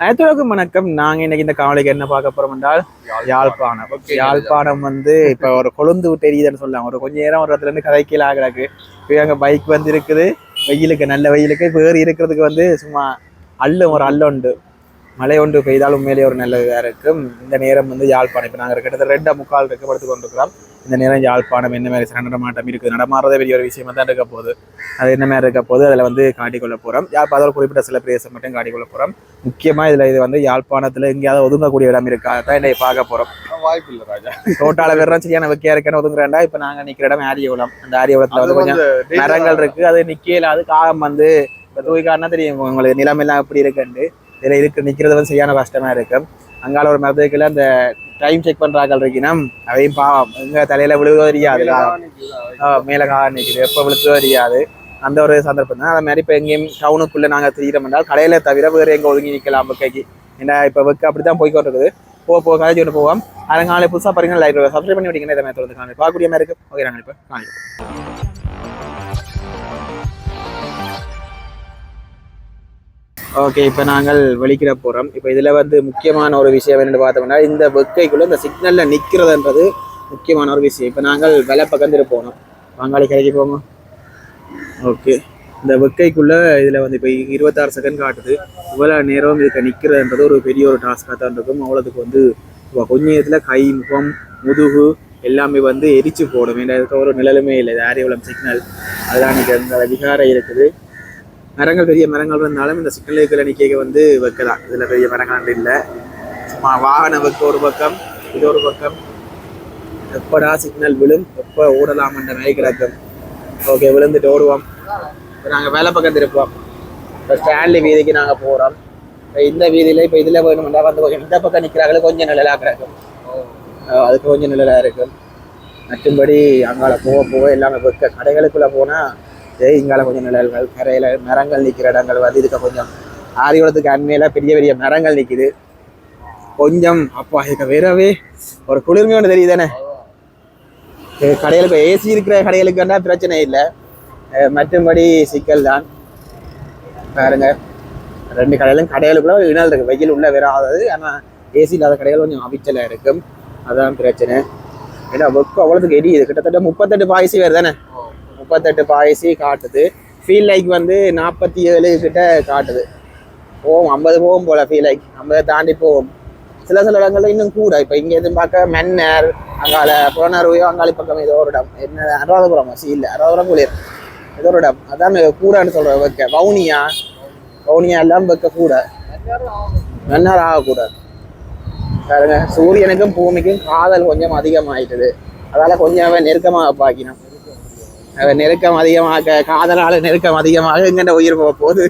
அனைத்துலகம் வணக்கம். நாங்க இன்னைக்கு இந்த காணொலிக்கு என்ன பார்க்க போறோம் என்றால் யாழ்ப்பாணம். யாழ்ப்பாணம் வந்து இப்ப ஒரு கொழுந்து தெரியுதுன்னு சொல்லலாம். ஒரு கொஞ்ச நேரம் ஒரு இடத்துல இருந்து கதைக்கீழ ஆகிறாக்கு. இப்போ அங்க பைக் வந்து இருக்குது. வெயிலுக்கு நல்ல வெயிலுக்கு இப்போ ஏறி இருக்கிறதுக்கு வந்து சும்மா ஒரு அல்லுண்டு மழை ஒன்று பெய்தால் உண்மையிலேயே ஒரு நல்ல இதாக இருக்கும். இந்த நேரம் வந்து யாழ்ப்பாணம் இப்போ நாங்கள் கிட்டத்தட்ட 2:45 இருக்கு படுத்து கொண்டிருக்கிறோம். இந்த நேரம் யாழ்ப்பாணம் என்ன மாதிரி நடமாட்டம் இருக்குது, நடமாறதே பெரிய ஒரு விஷயமா தான் இருக்க போகுது. அது என்ன மாதிரி இருக்க போது அதில் வந்து காட்டிக்கொள்ள போகிறோம். யாழ்ப்பாணம் குறிப்பிட்ட சில பிரதேசம் மட்டும் காட்டிக்கொள்ள போகிறோம். முக்கியமாக இதில் இது வந்து யாழ்ப்பாணத்தில் எங்கேயாவது ஒதுங்கக்கூடிய இடம் இருக்கா தான் என்னை பார்க்க போகிறோம். வாய்ப்பு இல்லை ராஜா. டோட்டால வெறும் சரியான வைக்கையா இருக்கேன்னு ஒதுங்குறேன்டா. இப்போ நாங்கள் நிற்கிற இடம் ஆரியகுளம். அந்த ஆரியகுளத்தில் வந்து கொஞ்சம் மரங்கள் இருக்குது. அது நிற்கல, அது காகம் வந்து இப்போ தூய்காரனா தெரியும் உங்களுக்கு நிலமெல்லாம் எப்படி இருக்குன்னு. இதில் இருக்கு நிற்கிறது வந்து சரியான கஷ்டமாக இருக்கும். அங்கால ஒரு மரத்துக்குள்ள அந்த டைம் செக் பண்ணுறாக்கள் இருக்குன்னா அவையும் பாவம் எங்கே தலையில் விழுவதோ தெரியாது, மேலே காக நிற்குது, எப்போ விழுத்ததோ தெரியாது. அந்த ஒரு சந்தர்ப்பம் தான். அது மாதிரி இப்போ எங்கேயும் டவுனுக்குள்ளே நாங்கள் தெரியிறோம் என்றால் கடையில் தவிர வேறு எங்கே ஒதுங்கி நிற்கலாம் பக்கைக்கு. ஏன்னா இப்போ வெக்க அப்படி தான் போய்க்கொண்டு இருக்குது. போக கதைச்சு கொண்டு போவோம். அதனால் நாளை புதுசாக பாருங்கள், லைக் சப்ஸ்கிரைப் பண்ணி விட்டீங்கன்னா இதை மாதிரி தொடர்ந்து காணொலி பார்க்கக்கூடிய மாதிரி இருக்குது. ஓகே, நாங்கள் இப்போ காணொலி ஓகே இப்போ நாங்கள் வெளிக்கிட போகிறோம். இப்போ இதில் வந்து முக்கியமான ஒரு விஷயம் என்னென்னு பார்த்தோம்னா, இந்த வெக்கைக்குள்ளே இந்த சிக்னலில் நிற்கிறதுன்றது முக்கியமான ஒரு விஷயம். இப்போ நாங்கள் வெலை பக்கந்துட்டு போனோம், வங்காளி கடைக்கு போங்க. ஓகே, இந்த வெக்கைக்குள்ளே இதில் வந்து இப்போ 26 செகண்ட் காட்டுது. இவ்வளோ நேரம் இதுக்கு நிற்கிறதுன்றது ஒரு பெரிய ஒரு டாஸ்காக தான் இருக்கும். அவ்வளோதுக்கு வந்து கொஞ்ச நேரத்தில் கை, முகம், முதுகு எல்லாமே வந்து எரிச்சு போடும். ஏன்னா இதுக்கு ஒரு நிழலுமே இல்லை. இது ஆரியகுளம் சிக்னல், அதுதான் இன்றைக்கி அந்த விகாரம் இருக்குது. மரங்கள் பெரிய மரங்கள் இருந்தாலும் இந்த சிக்கலுக்குள்ள நிற்க வந்து வைக்கலாம். இதில் பெரிய மரங்கள் இல்லை, சும்மா வாகன வைக்க ஒரு பக்கம், இது ஒரு பக்கம். எப்படா சிக்னல் விழும், எப்போ ஓடலாம் என்ற மாதிரி கிடக்கும். ஓகே, விழுந்துட்டு ஓடுவோம். இப்போ நாங்கள் வேலை பக்கம் திருப்போம். இப்போ ஸ்டான்லி வீதிக்கு நாங்கள் போகிறோம். இப்போ இந்த வீதியில் இப்போ இதில் வேணுமெண்டா வந்து கொஞ்சம் இந்த பக்கம் நிற்கிறாங்களே கொஞ்சம் நிழலாக கிடக்கும். அதுக்கு கொஞ்சம் நிழலாக இருக்கும். மற்றும்படி அங்கால போக எல்லாமே வைக்க கடைகளுக்குள்ளே போனால் இங்கால கொஞ்சம் நிழல்கள், கரையில் மரங்கள் நிற்கிற இடங்கள் வந்து இதுக்கு கொஞ்சம் ஆரியகுளத்துக்கு அண்மையில பெரிய பெரிய மரங்கள் நிற்கிது. கொஞ்சம் அப்பா இதுக்கு வேறவே ஒரு குளிர்மை ஒன்று தெரியுது தானே. கடைகளுக்கு ஏசி இருக்கிற கடைகளுக்குன்னா பிரச்சனை இல்லை, மற்றும்படி சிக்கல் தான். பாருங்க, 2 கடைகளுக்குள்ள இணல் இருக்கு. வெயில் உள்ள வராது, ஆனால் ஏசி இல்லாத கடைகள் கொஞ்சம் அவிச்சலாக இருக்கும். அதான் பிரச்சனை. ஏன்னா வெக்கம் அவ்வளோத்துக்கு எரியுது. கிட்டத்தட்ட 38 பாய்ச்சி வேறு தானே, 38 பாய்ச்சி காட்டுது. ஃபீல் லைக் வந்து 47 கிட்ட காட்டுது. போகும் 50 போகும் போல. ஃபீல் லைக் 50 தாண்டி போகும். சில இடங்கள்ல இன்னும் கூட. இப்போ இங்கே எதுவும் பார்க்க மன்னர், அங்கால புறநறுவையோ அங்காளி பக்கம் ஏதோ ஒரு இடம், என்ன அனுராதபுரம் இல்லை அனுராதபுரம் குளிர் ஏதோ ஒரு இடம், அதான் கூடான்னு சொல்கிறேன். வைக்க வவுனியா எல்லாம் வைக்க கூட, மன்னர் ஆகக்கூடாது. பாருங்க, சூரியனுக்கும் பூமிக்கும் காதல் கொஞ்சம் அதிகமாயிட்டுது. அதால் கொஞ்சம் நெருக்கமாக பாக்கினோம். நெருக்கம் அதிகமாக, காதலால் நெருக்கம் அதிகமாக எங்கெண்ட உயிர் போக போகுது.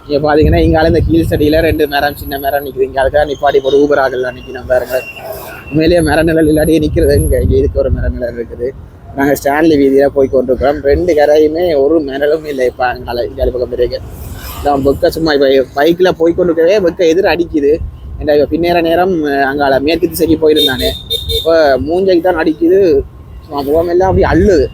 இங்கே பார்த்தீங்கன்னா இங்கால இந்த கீழ் செடியில் 2 மரம், சின்ன மரம் நிற்குது. இங்கே அதுக்காக நிப்பாட்டி போட்டு ஊபராகலாம் நிற்கணும். பாருங்க, உண்மையிலேயே மர நிழல் இல்லாட்டி நிற்கிறது. இங்கே இதுக்கு ஒரு மர நிழல் இருக்குது. நாங்கள் ஸ்டான்லி வீதியில் போய் கொண்டிருக்கிறோம். 2 கரையுமே ஒரு நிழலும் இல்லை. இப்போ அங்கால இங்கே பக்கம் இருக்கு. நான் வெக்க சும்மா இப்போ பைக்கில் போய் கொண்டிருக்கவே வெக்க எதிர அடிக்குது. ஏன்னா இப்போ பின்னேற நேரம் அங்கால மேற்கு திசைக்கு போயிருந்தானே, இப்போ மூஞ்சைக்கு தான் அடிக்குது. முகமெல்லாம் அப்படி அள்ளுது.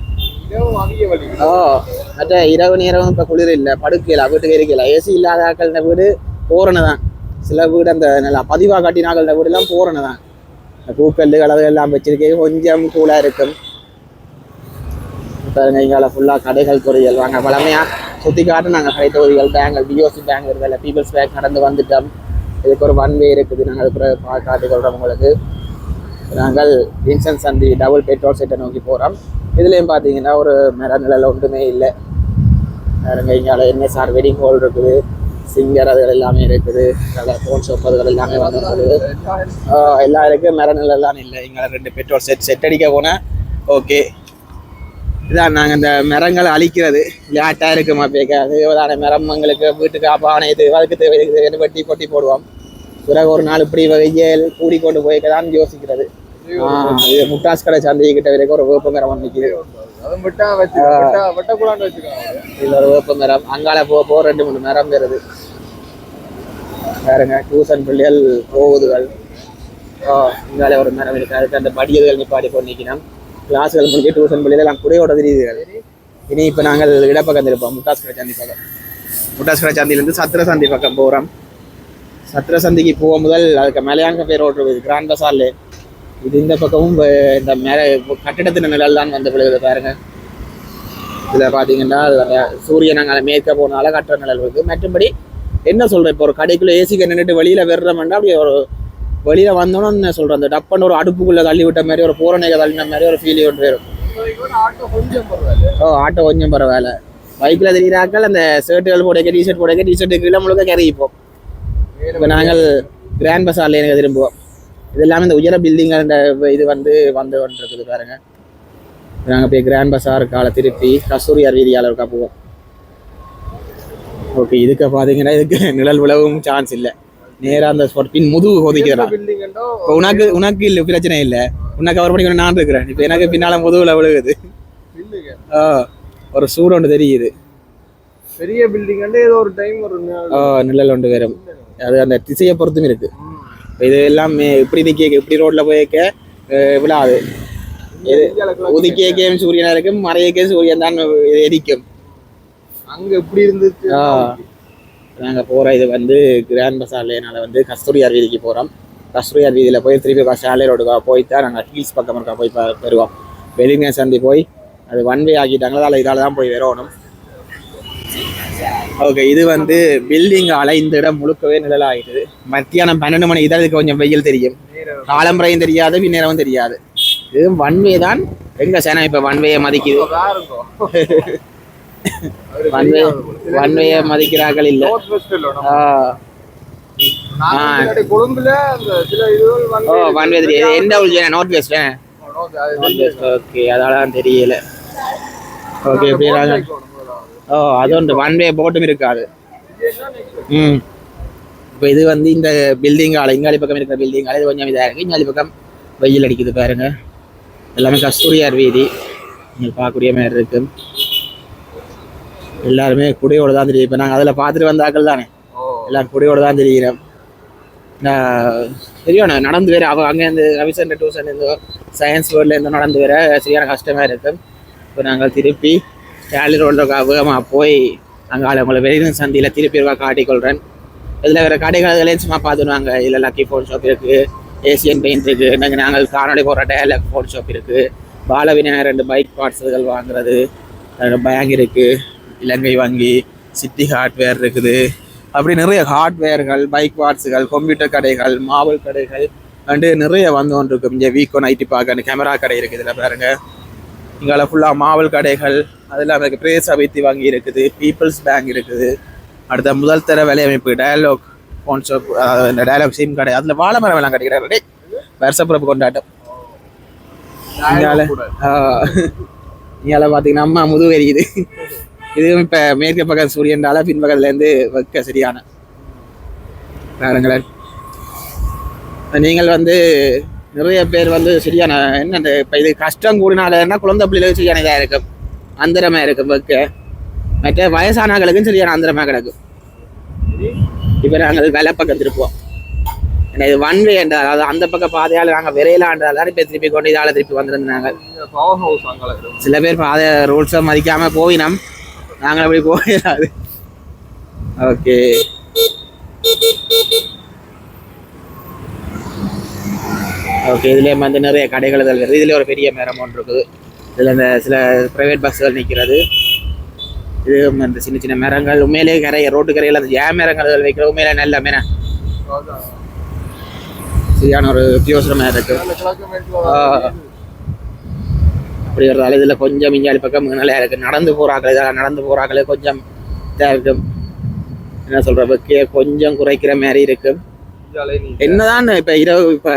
மற்ற இரவு நேரம் இப்போ குளிர் இல்லை, படுக்கையில் வீட்டுக்கு இருக்கல. ஏசி இல்லாத ஆக்கள் வீடு போறனை தான். சில வீடு அந்த நல்லா பதிவாக காட்டினாக்கள் வீடுலாம் போறனை தான். பூக்கல் கலவை எல்லாம் வச்சிருக்கே கொஞ்சம் கூலாக இருக்கும். இப்போ இங்கால ஃபுல்லாக கடைகள் துறைகள் வாங்க பழமையாக சுற்றி காட்டு. நாங்கள் கடை தொகுதிகள், பேங்க், பிஓசி பேங்க் இருக்குல்ல, பீப்புள்ஸ் பேங்க் நடந்து வந்துட்டோம். இதுக்கு ஒரு 1 வே இருக்குது. நாங்கள் அதுக்கு காட்டிக்கொள்கிறோம் உங்களுக்கு. நாங்கள் வின்சன் சந்தி டபுள் பெட்ரோல் செட்டை நோக்கி போகிறோம். இதுலேயும் பார்த்தீங்கன்னா ஒரு மர நிழல் ஒன்றுமே இல்லை. வேறுங்க இங்கே என்எஸ்ஆர் வெட்டிங் ஹால் இருக்குது, சிங்கர் அதுகள் எல்லாமே இருக்குது, ஃபோன் ஷாப் அதுகள் எல்லாமே வந்துருக்குது. எல்லாம் இருக்குது, மர நிழல்லாம் இல்லை. இங்கே 2 பெட்ரோல் செட் அடிக்க போனால் ஓகே. இதான் நாங்கள் இந்த மரங்களை அழிக்கிறது லேட்டாக இருக்குமா பேக்காது. அதான மரங்களுக்கு வீட்டுக்கு ஆப்பான இது அதுக்கு தேவை வெட்டி கொட்டி போடுவோம். பிறகு ஒரு நாள் இப்படி வெயில் கூடிக்கொண்டு போய்க்க தான் யோசிக்கிறது. இது முட்டாஸ் கடை சந்தைக்கிட்ட வரைக்கும் ஒரு வேப்ப மரம் நிற்கிது. இது ஒரு வேப்ப மரம். அங்கால போக 2-3 மரம் வருது. பாருங்க, டியூஷன் பிள்ளைகள் போகுதுகள். இங்கால ஒரு மரம் இருக்கு. அதுக்கு அந்த படியதுகள் நிப்பாடி போட்டு நிற்கணும். கிளாஸுகள் முடிஞ்சு டியூஷன் பிள்ளைகள் எல்லாம் கூடையோட தெரியுதுகள். இனி இப்போ நாங்கள் இடப்பக்கம் இருப்போம். முட்டாஸ் கடை சந்தி பக்கம். முட்டாஸ் கடை சந்தியிலேருந்து சத்திர சந்தி பக்கம் போகிறோம். சத்திர சந்திக்கு போக முதல் அதுக்கு மலையாங்க பேர் ஓட்டுறது கிராண்ட் பசார்ல. இது இந்த பக்கமும் இந்த மேலே கட்டிடத்தின் நிழல் தான் வந்து விழுகுது பாருங்க. இதில் பார்த்தீங்கன்னா சூரியன் அங்கே மேற்க போனால கட்டுற நிழல் இருக்குது. மற்றபடி என்ன சொல்கிறேன், இப்போ ஒரு கடைக்குள்ளே ஏசிக்கு நின்றுட்டு வெளியில் வெறுறோம்னா அப்படியே ஒரு வெளியில் வந்தோன்னு என்ன சொல்கிறேன், அந்த டப்பன்னு ஒரு அடுப்புக்குள்ளே தள்ளி விட்ட மாதிரி ஒரு பூரணையை தள்ளின மாதிரி ஒரு ஃபீல் ஒன்று வரும். ஆட்டோ கொஞ்சம் பரவாயில்ல. பைக்கில் தெரிகிறாக்கள் அந்த ஷர்ட்டுகள் போடைக்க டிஷர்ட் போடைக்க டிஷர்ட்டு கீழே முழுக்க கரைப்போம். இப்போ நாங்கள் கிராண்ட் பசாரில் எனக்கு திரும்புவோம். இது எல்லாமே இந்த உயர பில்டிங் இது வந்து கொண்டிருக்குது பாருங்க. நாங்கள் போய் கிராண்ட் பசார் காலை திருப்பி கஸ்தூரியார் வீதியால் இருக்கா போவோம். ஓகே, இதுக்கு பார்த்தீங்கன்னா இதுக்கு நிழல் விழவும் சான்ஸ் இல்லை. நேராக அந்த பின் முதுகு கொதிக்கிறான். இப்போ உனக்கு இல்லை பிரச்சனை இல்லை, உன்னை கவர் பண்ணிக்கணும் நான் இருக்கிறேன். இப்போ எனக்கு பின்னால் முதுகுல விழுகுது. ஒரு சூடு ஒன்று தெரியுது. பெரிய பில்டிங் ஏதோ ஒரு டைம் ஒரு நிழல் ஒன்று வரும். அது அந்த திசையை பொறுத்தும் இருக்கு. இது எல்லாம் இப்படி நிற்க இப்படி ரோட்ல போய்க்க விழாது. உதிக்கேக்கே சூரியனா இருக்கும், மறையக்கே சூரியன் தான் எரிக்கும். அங்க எப்படி இருந்துச்சு. நாங்கள் போகிற இது வந்து கிராண்ட் பசார்லேனால வந்து கஸ்தூரியார் வீதிக்கு போகிறோம். கஸ்தூரியார் வீதியில் போய் திருப்பி ஷாலே ரோடுக்கா போய் தான் நாங்கள் ஹீல்ஸ் பக்கம் இருக்கா போய் பெறுவோம். வெளிங்க சந்தி போய் அது ஒன் வே ஆக்கிட்டாங்களா, இதால் தான் போய் வரணும். ஓகே, இது வந்து பில்டிங்கால இந்த இடம் முழுக்கவே நிழலாகிடுது. மத்தியானம் 12 மணி இதற்கு கொஞ்சம் வெயில் தெரியும், காலம்பரையும் தெரியாது, பின்னேரமும் தெரியாது. இது ஒன்வே தான். எங்க சேனா இப்ப ஒன்வேயை மதிக்குது. ஒன்வேயை மதிக்கிறார்கள் இல்ல. ஒன்வே தெரியாது. எந்த ஊர் நார்த் வெஸ்ட். ஓகே, அதெல்லாம் தெரியல. ஓகே, எப்படி அது ஒன்று ஒன்வே போட்டும் இருக்காது. இப்போ இது வந்து இந்த பில்டிங் ஆலை இங்காலி பக்கம் இருக்கிற பில்டிங் ஆலை இது கொஞ்சம் இதாக இருக்குது. இங்காலி பக்கம் வெயில் அடிக்குது பாருங்க. எல்லாமே கஸ்தூரியார் வீதி நீங்கள் பார்க்கக்கூடிய மாதிரி இருக்கு. எல்லாருமே குடியோடு தான் தெரியும். இப்போ நாங்கள் அதில் பார்த்துட்டு வந்தாக்கள் தானே, எல்லாம் குடியோடு தான் தெரிகிறோம். சரியான நடந்து வேறு அங்கேருந்து ரவிசன் டூசன் சயின்ஸ் வேர்ல்ட்லேருந்து நடந்து வேற சரியான கஷ்டமாக இருக்குது. இப்போ நாங்கள் திருப்பி ஸ்டாலி ரோடில் வேகமாக போய் அங்கே உங்களை வெளியில் சந்தியில் திருப்பி காட்டிக்கொள்கிறேன். இதில் வேறு கடைகளையும் சும்மா பார்த்துடுவாங்க. இதில் லக்கி ஃபோன் ஷாப் இருக்குது, ஏசியன் பெயிண்ட் இருக்குது, நாங்கள் காணொலி போகிற டேலக் ஃபோன் ஷாப் இருக்குது, பாலவிநாயகர் 2 பைக் பார்ட்ஸுகள் வாங்குறது பேங்க் இருக்குது, இலங்கை வங்கி, சிட்டி ஹார்ட்வேர் இருக்குது. அப்படி நிறைய ஹார்ட்வேர்கள், பைக் பார்ட்ஸுகள், கம்ப்யூட்டர் கடைகள், மாவல் கடைகள் நிறைய வந்து கொண்டு இருக்கும். இங்கே வீக்கோன் ஐடி பார்க்க கேமரா கடை இருக்குது. இதில் பாருங்கள், இங்கே ஃபுல்லாக மாவல் கடைகள், அது இல்லாமல் பிரேஸ் அபித்தி வங்கி இருக்குது, பீப்புள்ஸ் பேங்க் இருக்குது. அடுத்த முதல் தர வேலையமைப்பு டயலாக் ஃபோன் ஷாப், இந்த டயலாக் சிம் கடை, அதில் வாழை மரம் எல்லாம் கிடைக்கிறாரு. வருஷப்பிறப்பு கொண்டாட்டம். இங்கால பார்த்தீங்கன்னா அம்மா முதுகு எரியுது. இதுவும் இப்போ மேற்கு பக்கம் சூரியன்றால பின் பக்கத்துலேருந்து வைக்க சரியான பாருங்களேன். நீங்கள் வந்து நிறைய பேர் வந்து சரியான என்ன இப்போ இது கஷ்டம் கூடினாலன்னா குழந்தை பிள்ளைகளுக்கு சரியான இதாக இருக்கும், அந்தரமாக இருக்கும் வைக்க. மற்ற வயசானவர்களுக்கும் சரியான அந்தரமாக கிடக்கும். இப்போ நாங்கள் வேலை பக்கம் திருப்போம். ஏன்னா இது ஒன்வே என்றால் அதாவது அந்த பக்கம் பாதையால் நாங்கள் விரையிலான்றால் இப்போ திருப்பி கொண்டு இதால் திருப்பி வந்துருந்தாங்க. சில பேர் பாதை ரூல்ஸை மதிக்காமல் போயினோம், நாங்கள் அப்படி போயிடாது. ஓகே, ஓகே, இதுலேயே வந்து நிறைய கடைகள் வருது. இதில் ஒரு பெரிய மரம் ஒன்று இருக்குது. இதில் இந்த சில ப்ரைவேட் பஸ்ஸுகள் நிற்கிறது. இது இந்த சின்ன சின்ன மரங்கள் உண்மையிலே ரோட்டு கரையில் அந்த மரங்கள் வைக்கிற உண்மையிலே நல்ல மரம், சரியான ஒரு பியோசனமாக இருக்கு. அப்படி வருதால இதில் கொஞ்சம் இஞ்சாலி பக்கம் நல்லா இருக்குது. நடந்து போகிறாக்கள், இதெல்லாம் நடந்து போகிறாக்களே கொஞ்சம் இதாக இருக்கும். என்ன சொல்கிற பக்கிய கொஞ்சம் குறைக்கிற மாதிரி இருக்கும். என்னதான் இப்போ இரவு இப்போ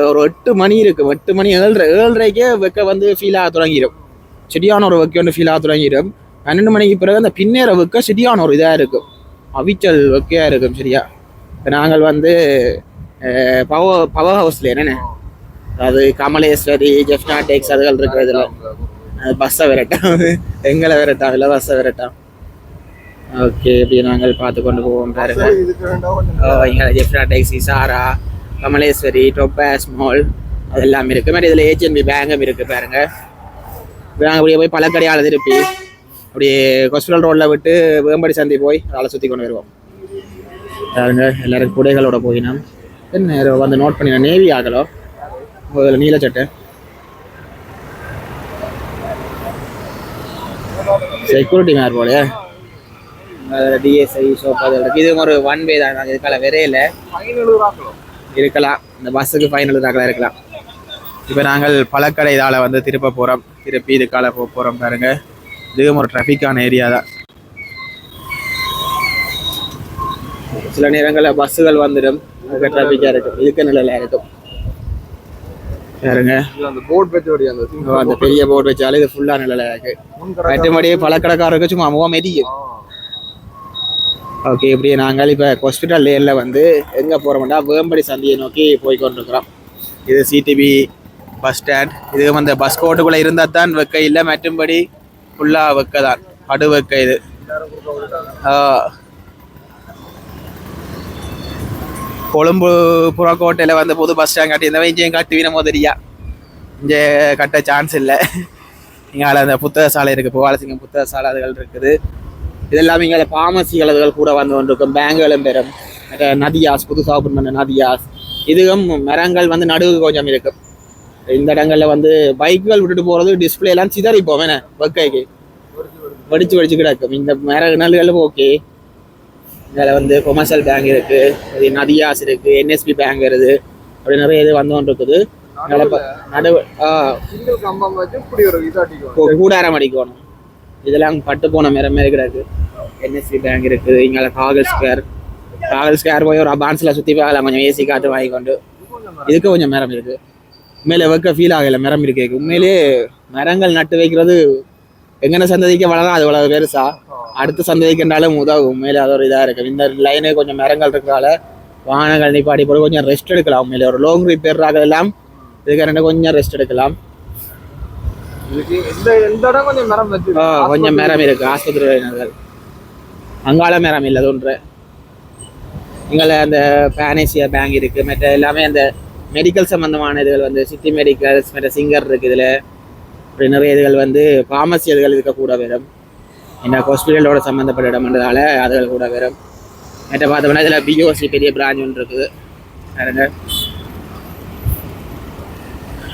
ஒரு 8 மணி இருக்கும், 8 மணி 7:30 வெக்க வந்து ஃபீல் ஆக தொடங்கிடும். செடியான ஒரு வெக்க ஒன்று ஃபீல் ஆக தொடங்கிடும். 12 மணிக்கு பிறகு அந்த பின்னேற வெக்க செடியான ஒரு இதாக இருக்கும், அவிச்சல் வெக்கையாக இருக்கும். சரியா, இப்போ நாங்கள் வந்து பவர் ஹவுஸில் என்னென்ன அது கமலேஸ்வரி, ஜெஃப்னா டெக்ஸ் அதுகள் இருக்கிறதுல பஸ்ஸை விரட்டாம், எங்களை விரட்டாம், இல்லை பஸ்ஸை விரட்டாம். ஓகே, இப்படி நாங்கள் பார்த்து கொண்டு போவோம் பாருங்க. இங்கே ஜெஃப்னா டெக்ஸி, சாரா, கமலேஸ்வரி, டொப்பாஸ் மால் அது எல்லாமே இருக்குது. மாதிரி இதில் HNB பேங்கும் இருக்குது பாருங்க. நாங்கள் அப்படியே போய் பழக்கடையால் திருப்பி அப்படியே ஹாஸ்பிட்டல் ரோடில் விட்டு வேம்படி சந்தி போய் அதை சுற்றி கொண்டு வருவோம். பாருங்க எல்லாரும் குடைகளோட போயினோம். என்ன வந்து நோட் பண்ணினா நேவி ஆகலோ முதல்ல நீல சட்டை செக்யூரிட்டி மேர் போல டிஎஸ்ஐ ஷோப் அது இது ஒரு ஒன் வே தான். இதுக்கால விரையில இருக்கலாம், இந்த பஸ்ஸுக்கு ஃபைனல் தாக்கல இருக்கலாம். இப்போ நாங்கள் பழக்கடை இதால் வந்து திருப்ப போகிறோம், திருப்பி இதுக்கால போக போகிறோம். பாருங்க இதுவும் ஒரு டிராஃபிக்கான ஏரியா தான். சில நேரங்களில் பஸ்ஸுகள் வந்துடும், அதுக்கு டிராஃபிக்காக இருக்கும், இதுக்கு நிலையில இருக்கும். பாருங்க அந்த போர்ட் வச்சு அந்த பெரிய போர்டு வச்சாலும் இது ஃபுல்லாக நிலையில இருக்கு. மற்றபடி பழக்கடைக்காரருக்கு சும்மா முகம் மெதிக்கும். ஓகே, இப்படியே நாங்கள் இப்போ ஹாஸ்பிட்டல் லேனில் வந்து எங்கே போகிறோம்னா வேம்படி சந்தியை நோக்கி போய் கொண்டிருக்கிறோம். இது சிடிபி பஸ் ஸ்டாண்ட். இது வந்து பஸ் கோட்டுக்குள்ளே இருந்தால் தான் வெக்க இல்லை, மற்றும்படி ஃபுல்லாக வெக்க தான், படு வெக்க. இது கொழும்பு புறக்கோட்டையில் வந்து புது பஸ் ஸ்டாண்ட் கட்டியிருந்தவன் இங்கேயும் கட்டுவீன மோதரியா, இங்கே கட்ட சான்ஸ் இல்லை. இங்கே அந்த புத்தக சாலை இருக்குது, புவாலசிங்கம் புத்தக சாலை அதுகள் இருக்குது. இதெல்லாம் இங்கே ஃபார்மசிகள் அதுகள் கூட வந்து கொண்டு இருக்கும். பேங்குகளும் பெறும், நதியாஸ் புதுசாக ஓப்பன் பண்ண நதியாஸ். இதுவும் மரங்கள் வந்து நடுவு கொஞ்சம் இருக்கும். இந்த இடங்களில் வந்து பைக்குகள் விட்டுட்டு போகிறது டிஸ்பிளேலாம் சிதறி போவேன் வெக்கைக்கு வெடிச்சு கிடக்கும். இந்த மர நல்களும் ஓகே. இதில் வந்து கொமர்ஷியல் பேங்க் இருக்குது, நதியாஸ் இருக்குது, என்எஸ்பி பேங்க் வருது, அப்படி நிறைய இது வந்து கொண்டு இருக்குது. நடுவு கூடாரம் அடிக்கணும். இதெல்லாம் பட்டு போன மாரி கிடக்கு. என்எஸ்பி பேங்க் இருக்குது. இங்கே காகல் ஸ்கொயர் போய் ஒரு அபான்ஸில் சுற்றி பார்க்கலாம், கொஞ்சம் ஏசி காற்று வாங்கிக்கொண்டு. இதுக்கு கொஞ்சம் மரம் இருக்குது. உண்மையிலே வைக்க ஃபீல் ஆகலை, மரம் இருக்கு. உண்மையிலே மரங்கள் நட்டு வைக்கிறது எங்கன சந்ததிக்க வளரும், அது வளர பெருசா அடுத்த சந்ததிக்கின்றாலும் உதவும். உண்மையிலே அது ஒரு இதாக இருக்குது. இந்த லைனே கொஞ்சம் மரங்கள் இருக்கிறதால வாகனங்கள் நிப்பாடி போட கொஞ்சம் ரெஸ்ட் எடுக்கலாம். உண்மையிலே ஒரு லாங் ரிப்பேர் ஆகலாம், இதுக்கு கொஞ்சம் ரெஸ்ட் எடுக்கலாம். கொஞ்சம் மரம் இருக்கு. ஆஸ்பத்திரி அங்கால மரம் இல்லை ஒன்று. இங்கே அந்த பேனேசியா பேங்க் இருக்கு, மற்ற எல்லாமே அந்த மெடிக்கல் சம்பந்தமான இதுகள் வந்து சிட்டி மெடிக்கல்ஸ், மற்ற சிங்கர் இருக்கு. இதில் அப்படி நிறைய இதுகள் வந்து ஃபார்மசி இதுகள் இருக்க கூட வரும். இந்த ஹாஸ்பிட்டலோட சம்மந்தப்பட்ட இடம்ன்றதால அதுகள் கூட வரும். மற்ற பார்த்தோம்னா இதில் பிஓசி பெரிய பிரான்ச் ஒன்று இருக்குது. பாருங்க,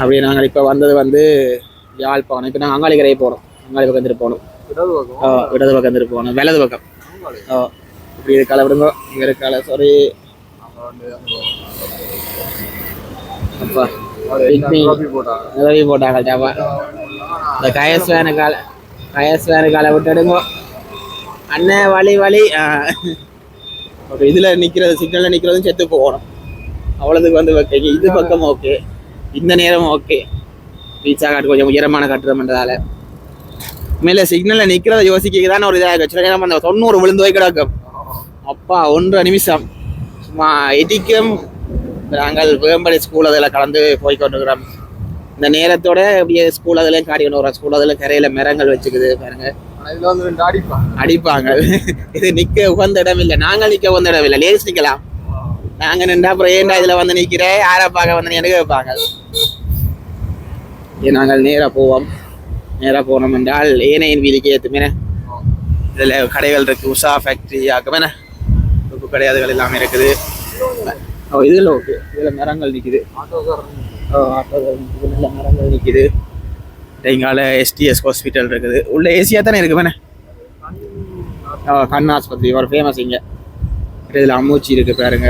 அப்படி நாங்கள் இப்போ வந்தது வந்து யாழ்ப்பாணம். இப்போ நாங்கள் அங்காளி கரையை போகிறோம். அங்காளி பக்கம் வந்துட்டு போகணும், இடது பக்கம் வந்துட்டு போகணும், வலது பக்கம். இப்படி இருக்கால விடுங்க, இங்கே இருக்கால சாரி அப்பா உதவி போட்டாங்க. ஜாபா இந்த கயஸ்வேன காலை விட்டுடுங்க அண்ணன், வழி ஓகே. இதில் நிற்கிறது சிக்னலில் நிற்கிறதும் செத்து போகணும், அவ்வளோதுக்கு வந்து ஓகே. இது பக்கம் ஓகே, இந்த நேரம் ஓகே. பீச்சா காட்டு கொஞ்சம் உயரமான கட்டுறதுன்றதால மேலே சிக்னலில் நிற்கிறத யோசிக்க தான் ஒரு இதாக சில நேரம் அந்த 90 விழுந்து போய் கிடக்கும். அப்பா 1.5 நிமிஷம் சும்மா இடிக்கும். நாங்கள் வேம்படி ஸ்கூல் அதில் கலந்து போய்கொண்டிருக்கிறோம். இந்த நேரத்தோட அப்படியே ஸ்கூல் அதில் காடி கொண்டு வரோம். ஸ்கூல் அதில் கரையில் மரங்கள் வச்சுக்குது பாருங்க, அடிப்பாங்க. இது நிற்க உகந்த இடம் இல்லை, நாங்கள் நிற்க உகந்த இடம் இல்லை. லேடிஸ் நிற்கலாம், நாங்கள் நின்றா அப்புறம் ஏன்டா இதில் வந்து நிற்கிறேன், யாரை பார்க்க வந்து எனக்கு வைப்பாங்க. நாங்கள் நேராக போவோம். நேராக போனோம் என்றால் ஏனையின் வீதிக்கு ஏற்றுமேனே. இதில் கடைகள் இருக்குது, உஷா ஃபேக்ட்ரி ஆக்குமேனே, உப்பு கடையாதுகள் எல்லாமே இருக்குது. இதில் ஓகே, இதில் மரங்கள் நிற்கிது. ஆட்டோகள் நிற்கிது, நல்ல மரங்கள் நிற்கிது. எங்கால எஸ்டிஎஸ் ஹாஸ்பிட்டல் இருக்குது. உள்ள ஏசியாக தானே இருக்குமேனே. கண் ஆஸ்பத்திரி ஒரு ஃபேமஸ் இங்கே. இதில் அம்மூச்சி இருக்குது பாருங்க.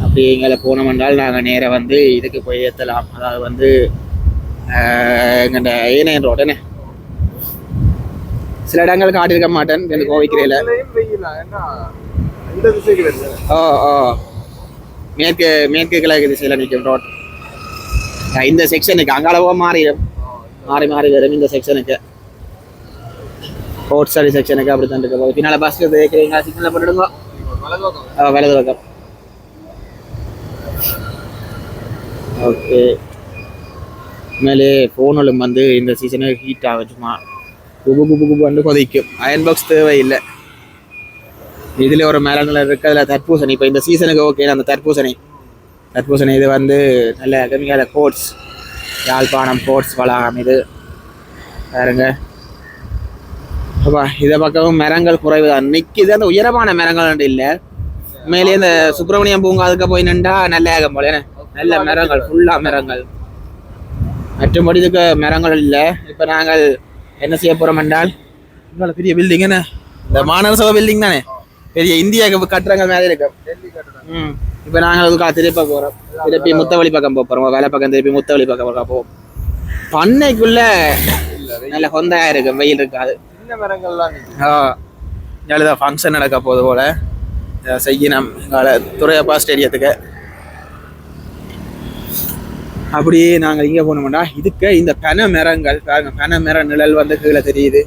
அப்படி எங்களை போனோம் என்றால் நாங்கள் நேராக வந்து இதுக்கு போய் ஏற்றலாம். அதாவது வந்து எங்கள்ட ஏனையன் ரோடுன்னு சில இடங்கள் காட்டியிருக்க மாட்டேன் இந்த கோவிக்கிரையில். மேற்கு கிழக்கு திசையில் நிற்கும் ரோட். இந்த செக்ஷனுக்கு அங்காளவோ மாறி வரும். இந்த செக்ஷனுக்கு ரோட் சைடு செக்ஷனுக்கு அப்படி தான் இருக்க. பின்னால் பஸ் சிக்னலில் போட்டுடுங்க, வலது பக்கம். ஓகே, மேலே ஃபோனும் வந்து இந்த சீசனுக்கு ஹீட் ஆகும், சும்மா குபு வந்து கொதிக்கும். அயன் பாக்ஸ் தேவையில்லை. இதில் ஒரு மேலே நல்ல இருக்குது. அதில் தர்பூசணி இப்போ இந்த சீசனுக்கு ஓகே. அந்த தர்பூசணி இது வந்து நல்ல கம்மியான கோட்ஸ், யாழ்ப்பாணம் கோட்ஸ் வளாகம் இது பாருங்க. அப்பா இதை பக்கமும் மரங்கள் குறைவு தான் நிற்கிது. அந்த உயரமான மரங்கள் இல்லை. மேலே இந்த சுப்பிரமணியம் பூங்கா அதுக்கு போய் நின்றா நல்ல ஏகம் போல நல்ல மரங்கள் ஃபுல்லா மரங்கள். மற்றபடி இதுக்கு மரங்கள் இல்லை. இப்போ நாங்கள் என்ன செய்ய போறோம் என்றால் இவ்வளோ பெரிய பில்டிங் என்ன இந்த மாநகர சபை பில்டிங் தானே பெரிய இந்தியா கட்டுறங்கள் மேலே இருக்கு. இப்போ நாங்கள் அதுக்காக திருப்ப போகிறோம். திருப்பி முத்தவழி பக்கம் போகிறோம். வேலை பக்கம் திருப்பி முத்தவழி பக்கம் போவோம். பண்ணைக்குள்ள நல்ல கொந்தையா இருக்கு, வெயில் இருக்காது. நல்லதான் ஃபங்க்ஷன் நடக்க போது போல செய்யணும் துறையப்பா ஸ்டேடியத்துக்கு. அப்படியே நாங்கள் இங்கே போனோம்னா இதுக்கு இந்த பனை மரங்கள் பாருங்க, பனை மர நிழல் வந்து கீழே தெரியுது.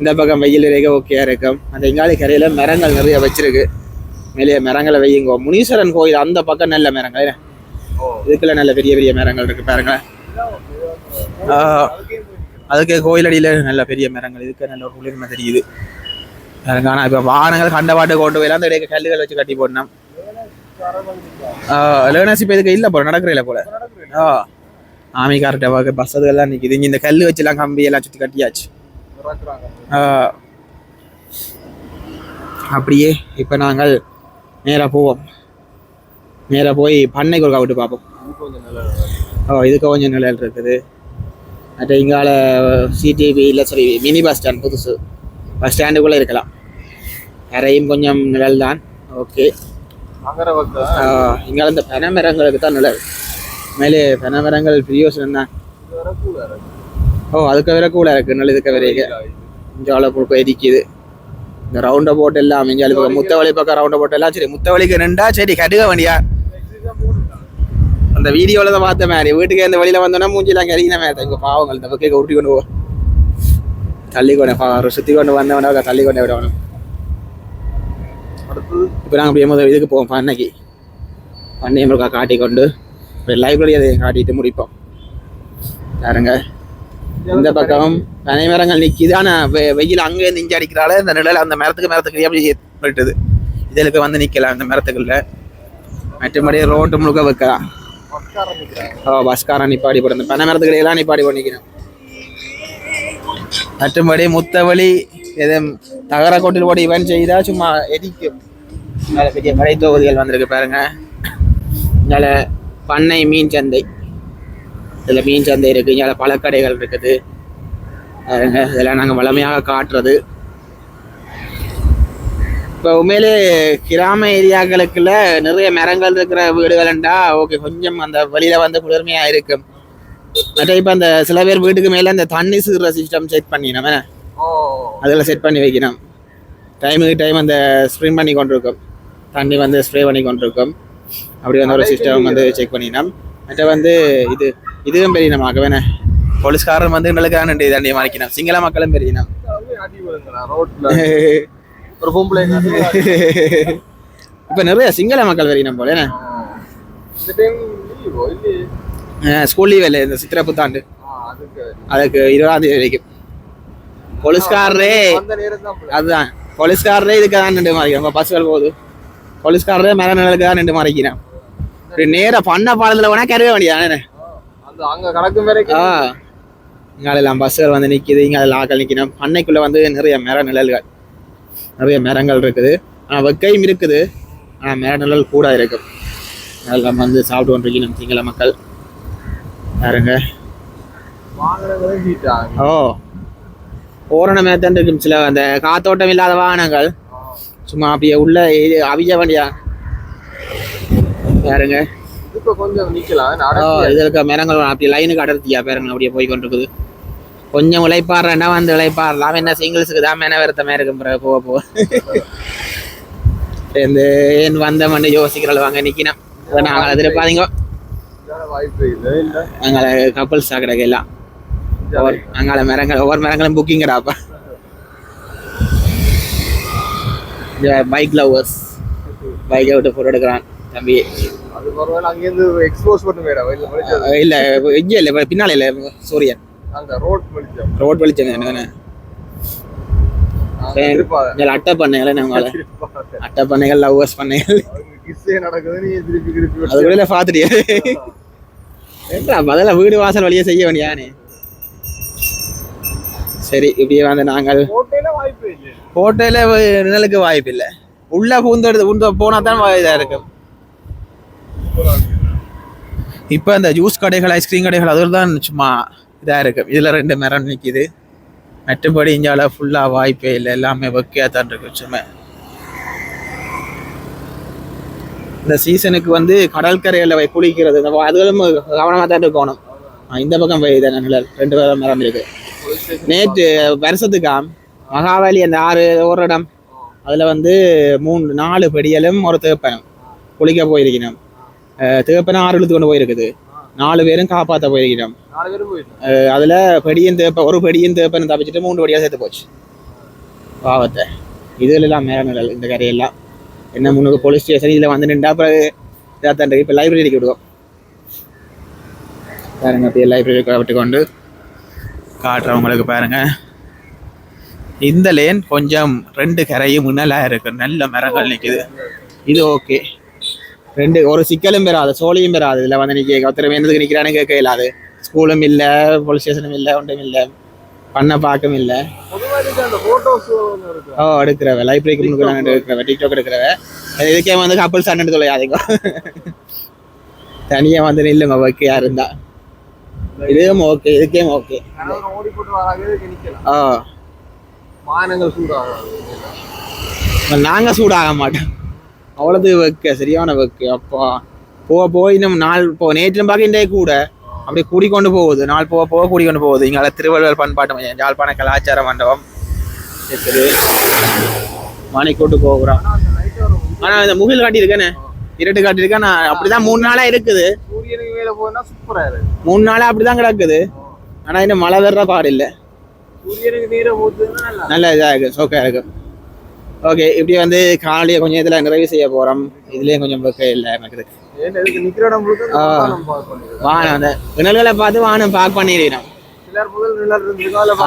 இந்த பக்கம் வெயில் இருக்க ஓகேயா இருக்கும். அந்த இங்காலி கரையில மரங்கள் நிறைய வச்சிருக்கு. மேலே மரங்களை வையுங்க. முனீஸ்வரன் கோயில் அந்த பக்கம் நல்ல மரங்கள், இதுக்குள்ள நல்ல பெரிய பெரிய மரங்கள் இருக்கு பாருங்க. அதுக்கு கோயிலடியில நல்ல பெரிய மரங்கள், இதுக்கு நல்ல ஒரு குளிர்மை தெரியுது பாருங்க. ஆனால் இப்போ வாகனங்கள் கண்ட பாட்டு கொண்டு போயிலாம் அந்த இடையே கல்லுகள் வச்சு கட்டி போடணும். லேர்னர்ஸ் இப்போ இதுக்கு இல்லை போல நடக்கிறீங்களா போல. ஆமி கரெக்டாக பஸ் அதுக்கெல்லாம் நிற்கிது. இங்கே இந்த கல் வச்சுலாம் கம்பி எல்லாம் சுற்றி கட்டியாச்சு. அப்படியே இப்போ நாங்கள் நேராக போவோம். நேராக போய் பண்ணைக்கு ஒரு விட்டு பார்ப்போம். இதுக்கு கொஞ்சம் நிழல் இருக்குது. மற்ற இங்கால சிடிவி இல்லை சரி மினி பஸ் ஸ்டாண்ட் புதுசு பஸ் ஸ்டாண்டுக்குள்ளே இருக்கலாம். கரையும் கொஞ்சம் நிழல் தான். ஓகே இங்கால இந்த பனை மரங்களுக்கு தான் நிழல். மேலே பனை மரங்கள் பிரியோசனம் தான். அதுக்கு வேற கூட இருக்கு நல்ல. இதுக்கு வேற இஞ்சால போட்டு எரிக்குது. இந்த ரவுண்டை போட்டு எல்லாம் இஞ்சாலி பக்கம் முத்தவழி பக்கம் ரவுண்டை போட்டு எல்லாம் சரி முத்தவழிக்கு ரெண்டா சரி கடுக வண்டியா. அந்த வீடியோவில் தான் பார்த்த மாதிரி வீட்டுக்கு இந்த வழியில் வந்தோன்னா மூஞ்சிலாம் கறிக்கின மாதிரி இங்கே பாவங்கள் இந்த பக்கம் உருட்டி கொண்டு போ தள்ளி கொண்டு சுற்றி கொண்டு வந்தவனா தள்ளி கொண்டு விடணும். இப்போ நாங்கள் அப்படியே முதல் இதுக்கு போவோம். பண்ணைக்கு பண்ணையை முழுக்கா காட்டி கொண்டு லைப்ரரி அதை காட்டிட்டு முடிப்போம் பாருங்க. இந்த பக்கம் பனை மரங்கள் நிற்கிது. ஆனால் வெயில் அங்கே நெஞ்சு அடிக்கிறால இந்த நிழல் அந்த மரத்துக்கு எப்படி விட்டுது. இதற்கு வந்து நிற்கலாம் இந்த மரத்துக்குள்ள. மற்றபடி ரோட்டு முழுக்க வைக்கலாம். பஸ்காரன் நிப்பாடி போட பனை மரத்துக்கடையெல்லாம் நிப்பாடி பண்ணிக்கணும். மற்றபடி முத்தவழி எது தகர கோட்டில் போட்டு இவன் செய்தா சும்மா எரிக்கும். நல்ல பெரிய கடை தொகுதிகள் வந்திருக்கு பாருங்க. நல்ல பண்ணை மீன் சந்தை, இதில் மீன் சந்தை இருக்குது. இங்கே பழக்கடைகள் இருக்குது பாருங்க. இதெல்லாம் நாங்கள் வளமையாக காட்டுறது. இப்போ உண்மையிலே கிராம ஏரியாக்களுக்குள்ள நிறைய மரங்கள் இருக்கிற வீடுகள்ண்டா ஓகே கொஞ்சம் அந்த வழியில் வந்து குளிர்மையாக இருக்கும். மற்ற இப்போ அந்த சில பேர் வீட்டுக்கு மேலே அந்த தண்ணி சீர்ற சிஸ்டம் செட் பண்ணினோம். அதில் செட் பண்ணி வைக்கணும். டைமுக்கு டைம் அந்த ஸ்ப்ரிங் பண்ணி கொண்டிருக்கும். தண்ணி வந்து ஸ்ப்ரே பண்ணி கொண்டிருக்கும். அப்படி வந்து ஒரு சிஸ்டம் வந்து செக் பண்ணினோம். மற்ற வந்து இதுவும் பெரியனமாக வேணே போலீஸ்காரன் வந்து எங்களுக்கான தண்ணியை மாறிக்கணும். சிங்கள மக்களும் பெரியணும். இப்ப நிறைய சிங்கள மக்கள் வரையும் போல ஸ்கூல் லீவ் இல்லை இந்த சித்திரை புத்தாண்டு அதுக்கு 20ஆம் தேதி வரைக்கும் போலீஸ்காரரே அதுதான் போலீஸ்காரரே இதுக்கு தான் நின்று மாறிக்கிறோம். பஸ்கள் போகுது போலீஸ்காரரே மேல நிலவுக்கு தான் நின்று மாறிக்கிறேன். நேர பண்ண பாலத்துல போனா கருவே வேண்டியதானே இங்காலெல்லாம் பஸ்ஸுகள் வந்து நிற்கிது. இங்கே ஆக்கள் நிற்கணும். பண்ணைக்குள்ள வந்து நிறைய மர நிழல்கள் நிறைய மரங்கள் இருக்குது. ஆனால் வெக்கையும் இருக்குது. ஆனால் மர நிழல் கூட இருக்கும். அதெல்லாம் வந்து சாப்பிட்டு கொண்டிருக்கணும் சிங்கள மக்கள் பாருங்க. ஓரண மேத்தான் இருக்கும். சில அந்த காத்தோட்டம் இல்லாத வாகனங்கள் சும்மா அப்படியே உள்ள அவிய வேண்டியா பாருங்க. இதுக்கு மரங்கள் அப்படி லைனுக்கு அடர்த்தியா பாருங்க அப்படியே போய் கொண்டிருக்குது. கொஞ்சம் உழைப்பாடுறேன்னா வந்து உழைப்பாடலாம். என்ன சிங்கிள்ஸுக்கு தான் மேன வருத்தமே இருக்கும். பிறகு போக போக ஏன் வந்த மண்ணு யோசிக்கிற வாங்க நிக்கணும். நாங்கள் எதிர்பார்த்தீங்க அங்கே கப்பல்ஸ் கிடக்கு எல்லாம் அங்கால மரங்கள் ஒவ்வொரு மரங்களும் புக்கிங் கிடாப்பா. பைக் லவர்ஸ் பைக்கை விட்டு போட்டோ எடுக்கிறான் தம்பி. இல்ல இங்கே இல்லை பின்னால இல்லை சூரியன் ரோட் வெளிச்சம் அட்டை பண்ணைகள் அட்டை பண்ணைகள் லவ்வர்ஸ் பண்ணைகள் அது பாத்துட்டியா அதெல்லாம் வீடு வாசல் வழியே செய்ய வேண்டியானே. சரி இப்படியே வந்து நாங்கள் கோட்டையில வாய்ப்பே இல்லை. ஹோட்டலில் நிழலுக்கு வாய்ப்பு இல்லை. உள்ள பூந்து போனா தான் இதாக இருக்கும். இப்போ இந்த ஜூஸ் கடைகள் ஐஸ்கிரீம் கடைகள் அதில் தான் சும்மா இதாக இருக்கும். இதில் 2 மரம் நிற்கிது. மற்றபடி இங்கால ஃபுல்லாக வாய்ப்பே இல்லை. எல்லாமே வெக்கையாக தான் இருக்கு. சும்மா இந்த சீசனுக்கு வந்து கடற்கரையில் குளிக்கிறது அதுகளும் கவனமாக தான் இருக்கணும். இந்த பக்கம் போய் தான் நிழல் 2 மரம் இருக்கு. நேற்று வருஷத்துக்காம் மகாவலி அந்த 6 ஒரு இடம் அதில் வந்து 4 பெடியலும் ஒரு தேப்பனும் குளிக்க போயிருக்கணும். தேப்பனும் 6 இழுத்து கொண்டு போயிருக்குது. 4 பேரும் காப்பாற்ற போயிருக்கணும். 4 பேரும் போயிட்டு அதில் ஒரு பெடியும் தேப்பனும் தப்பிச்சுட்டு 3 படியாக சேர்த்து போச்சு பாவத்தை. இதுலாம் மேலே நிழல் இந்த கரையெல்லாம் என்ன முன்னுக்கு போலீஸ் ஸ்டேஷன் இதில் வந்து நின்றா பிறகு இதாக இப்போ லைப்ரரிக்கு விடுவோம் பாருங்க. அப்படியே லைப்ரரிக்கு விட்டு கொண்டு காட்டுறவங்களுக்கு பாருங்க. இந்த லேன் கொஞ்சம் 2 கரையும் முன்னலாக இருக்கு. நல்ல மரங்கள் நிற்குது. இது ஓகே. ஒரு சிக்கலும் பெறாது சோழியும் பெறாது. இதில் வந்து நிற்க ஒருத்தர் வேண்டதுக்கு நிற்கிறானு கேட்க இல்லாது. ஸ்கூலும் இல்லை, போலீஸ் ஸ்டேஷனும் இல்லை, ஒன்றும் இல்லை, பண்ண பார்க்கவும் இல்லை. எடுக்கிறவ லைப்ரரிக்கு முன்னுக்கு எடுக்கிறவ டிக்டாக் எடுக்கிறவ இதுக்கே வந்து கப்பல் சண்டை தொலையாதீங்க. தனியாக வந்து நில்லுங்க ஓகேயா இருந்தா. இதுவும் ஓகே, இதுக்கே ஓகே. நாங்கள் சூடாக மாட்டோம். அவ்வளோது வைக்க சரியான வைக்க. அப்பா போய் நம்ம நாள் நேற்று பார்க்கின்றே கூட அப்படியே கூடிக்கொண்டு போகுது. நாள் போக கூடிக்கொண்டு போகுது. இங்கே திருவள்ளுவர் பண்பாட்டு மையம், யாழ்ப்பாண கலாச்சார மண்டபம் இருக்குது. மணிக்கூட்டு போகிறோம். ஆனால் இந்த முகில் காட்டியிருக்கேனே, இருட்டு காட்டியிருக்கேன். நான் அப்படிதான் 3 நாளாக இருக்குது. 3 நாளாக அப்படிதான் கிடக்குது. ஆனால் இன்னும் மழை வர்ற பாடு இல்லை. நல்ல இதாக இருக்குது, சோக்காக இருக்குது. ஓகே, இப்படி வந்து காலையை கொஞ்சம் இதில் நிறைவு செய்ய போகிறோம். இதுலேயும் கொஞ்சம் வைக்க இல்லை எனக்கு. வானம் அந்த நிழல்களை பார்த்து வானம் பார்க் பண்ணிடுறோம்.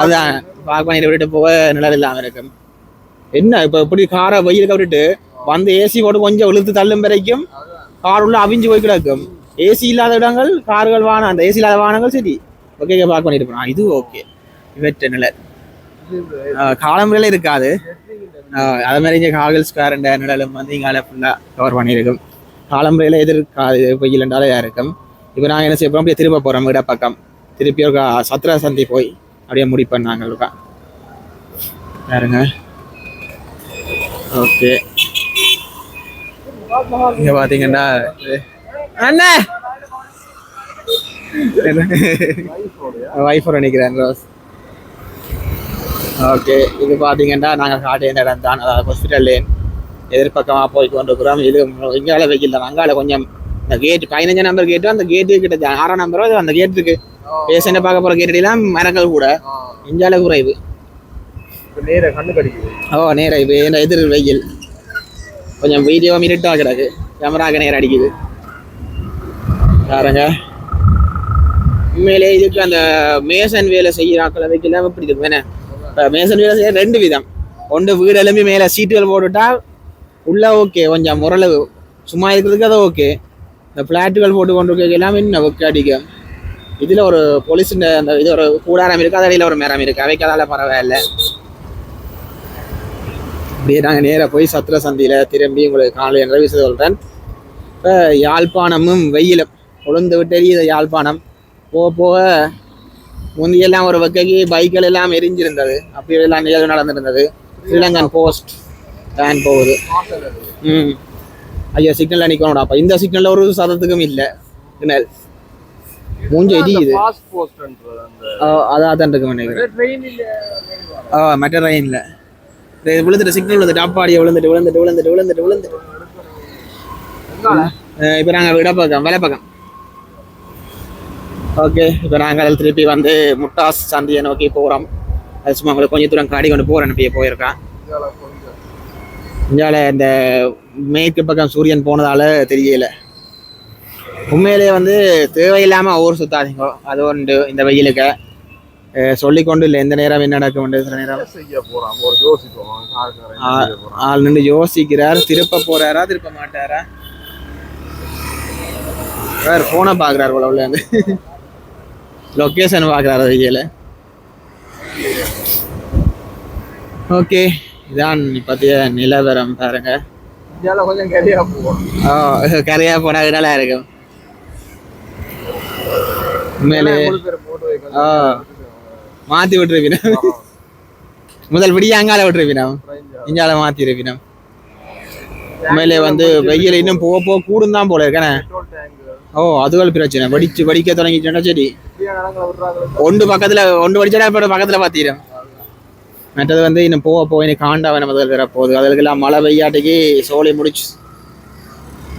அதான் பார்க் பண்ணிட்டு விட்டுட்டு போக நிழல் இல்லாமல் இருக்கும். என்ன இப்போ இப்படி காரை வெயிலுக்கு விட்டுட்டு வந்து ஏசி போட்டு கொஞ்சம் இழுத்து தள்ளும் வரைக்கும் கார் உள்ள அவிஞ்சு போய் கிடக்கும். ஏசி இல்லாத இடங்கள் கார்கள் வானம், அந்த ஏசி இல்லாத வாகனங்கள் சரி ஓகே பார்க் பண்ணிட்டு போகிறோம். இது ஓகே. இவற்ற நிழல் காலமுறையில் இருக்காது. அது மாதிரி இங்கே காகல் ஸ்கொயர் நிழலும் வந்து இங்கால ஃபுல்லாக கவர் பண்ணியிருக்கும். காலமுறையில் எதிர்க்காது வெயில் என்றாலையாக இருக்கும். இப்போ நாங்கள் என்ன செய்ய போகிறோம், அப்படியே திரும்ப போகிறோம் இட பக்கம். திருப்பி ஒரு சத்திர சந்தி போய் அப்படியே முடிப்போம் நாங்கள் இருக்கா பாருங்க. ஓகே, இங்கே பார்த்தீங்கன்னா அண்ணா வைஃபோட நிற்கிறேன் ரோஸ். ஓகே, இது பார்த்தீங்கன்னா நாங்கள் காட்டிய இடம் தான், அதாவது ஹாஸ்பிட்டல் லேன் எதிர்பக்கமாக போய் கொண்டிருக்கிறோம். இது இங்கால வெயில் தான். அங்கால கொஞ்சம் இந்த கேட்டு 15 நம்பர் கேட்டு அந்த கேட்டு கிட்ட 6 நம்பரோ அந்த கேட்டுக்கு பேஷண்ட்டை பார்க்க போகிற கேட்டுலாம் மரங்கள் கூட இங்கால குறைவு. நேரம் இப்போ என்ன எதிர் வெயில் கொஞ்சம் வீடியோ மினிட்டாக கிடக்கு. கேமராக்கு நேரம் அடிக்குது பாருங்க. உண்மையிலே இதுக்கு அந்த மேசன் வேலை செய்கிறாக்களை வைக்கலாம். எப்படி இருக்கும் என்ன, இப்போ மேசன் வேலை செய்ய 2 விதம். ஒன்று வீடு எழும்பி மேலே சீட்டுகள் போட்டுட்டா உள்ள ஓகே, கொஞ்சம் ஓரளவு சும்மா இருக்கிறதுக்கு அதை ஓகே. இந்த ஃப்ளாட்டுகள் போட்டு கொண்டு இருக்க எல்லாமே இன்னும் ஓகே அடிக்கும். இதில் ஒரு போலீஸ் அந்த இது ஒரு கூடாரம் இருக்குது, அதில் ஒரு மரம் இருக்குது. அவைக்கு அதால் பரவாயில்லை. அப்படியே நாங்கள் நேராக போய் சத்திர சந்தியில் திரும்பி உங்களுக்கு காலை நிறைவு செய்து கொள்கிறேன். இப்போ யாழ்ப்பாணமும் வெயிலும் உளுந்து விட்டு எரியுது. யாழ்ப்பாணம் போக முந்தியெல்லாம் ஒரு வகைக்கு பைக்கள் எல்லாம் எரிஞ்சிருந்தது. அப்படி எல்லாம் நிகழ்வு நடந்திருந்தது. ஸ்ரீலங்கன் போஸ்ட் வேன் போகுது. ஐயா சிக்னலில் நிற்கணும்டா. அப்போ இந்த சிக்னலில் ஒரு சதத்துக்கும் இல்லை. சிக்னல் மூஞ்ச எரியுது. அதான் இருக்கு நினைக்கிறேன். மற்ற ட்ரெயினில் விழுந்துட்டு சிக்னல் விழுந்துட்டு அப்பாடியை விழுந்துட்டு இப்போ நாங்கள் விட பக்கம் வேலை பக்கம். ஓகே, இப்போ நாங்கள் திருப்பி வந்து முட்டாஸ் சந்தியை நோக்கி போகிறோம். அது சும்மா உங்களுக்கு கொஞ்சம் தூரம் காடி கொண்டு போகிறேன். அப்படியே போயிருக்கான். இந்தியாவில் இந்த மேற்கு பக்கம் சூரியன் போனதால் தெரியல. உண்மையிலே வந்து தேவையில்லாமல் ஊர் சுத்தாதீங்க. அது ஒன்று இந்த வெயிலுக்கு சொல்லிக்கொண்டு இல்லை. எந்த நேரம் என்ன நடக்கும் சில நேரம் ஆள் நின்று யோசிக்கிறார். திருப்ப போறாரா திருப்ப மாட்டாரா, வேறு ஃபோனை பார்க்குறாரு போல. உள்ள வந்து லொக்கேஷன் பார்க்குறாரு வெயில. ஓகே, இதான் இப்போதைய நிலவரம் பாருங்க. இந்தியாவில் கொஞ்சம் கரியா போவோம். கரையாக போனால் நல்லா இருக்கும் உண்மையிலே. போட்டு வைக்கணும். மாற்றி விட்டுருப்பினோம். முதல் விடிய அங்கால விட்டுருப்பினோம், இங்கால மாற்றி இருப்பினோம். உண்மையிலே வந்து வெயில் இன்னும் போக போக கூடும் தான் போல இருக்கேனே. அதுகள் பிரச்சனை வடிக்க தொடங்கிட்டோன்னா சரி. ஒன்று வடிச்சா இப்போ பக்கத்தில் பார்த்திடும். மற்றது வந்து இன்னும் போக இன்னும் காண்டாவை முதல் வரப்போகுது. அதுக்கெல்லாம் மழை பெய்யாட்டிக்கு சோலை முடிச்சு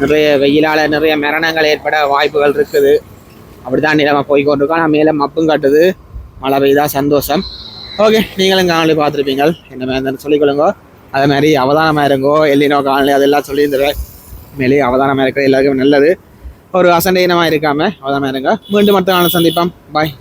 நிறைய வெயிலால் நிறைய மரணங்கள் ஏற்பட வாய்ப்புகள் இருக்குது. அப்படிதான் நிலைமை போய்கொண்டிருக்கோம். நான் மேலே மப்பும் காட்டுது, மழை பெய்தா சந்தோஷம். ஓகே, நீங்களும் காணொலி பார்த்துருப்பீங்க, என்ன மாதிரி சொல்லிக்கொள்ளுங்க. அதே மாதிரி அவதானமாக இருங்கோ, எல்லினோ காணொலி அதெல்லாம் சொல்லியிருந்தேன். மேலே அவதானமாக இருக்கிறது எல்லாருக்கும் நல்லது. ஒரு அசண்டையினமாக இருக்காமல் அவதானமாக இருங்க. மீண்டும் மற்ற நாள் சந்திப்போம். பாய்.